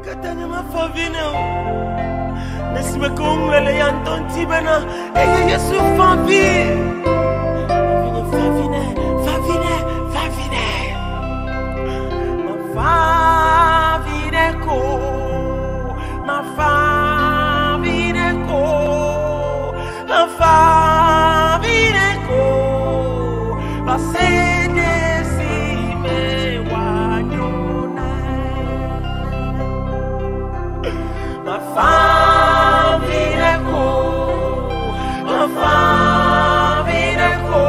Katanya mafavine Nesime kumlele yantonti bena Eye Yesu favi Favine, favine, favine Mafavine ko Mafavine ko Mafavine ko Pasene si me wanyona Mafavine ko Mafavine ko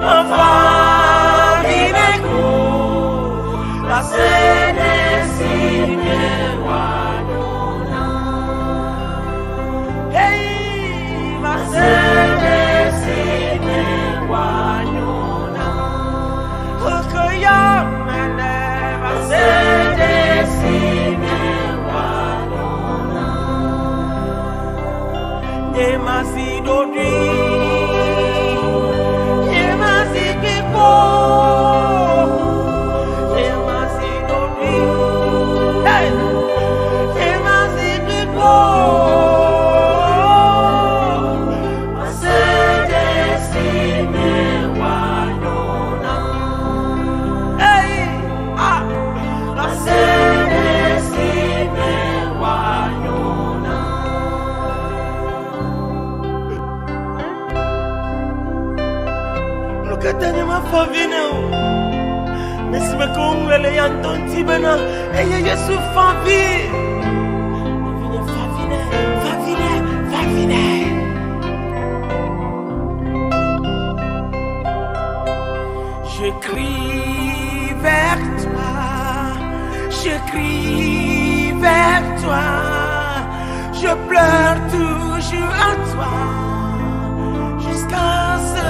Mafavine ko Pasene si me wanyona Hey Pasene si me wanyona Okoya mele Pasene si me wanyona Demasido dream Demasido people Demasido dream Hey Demasido people Katanya mafavine Nesime kumlele yantonti bena Eye Yesu favi Favine, favine, favine Je crie vers toi Je crie vers toi Je pleure toujours à toi Jusqu'à ce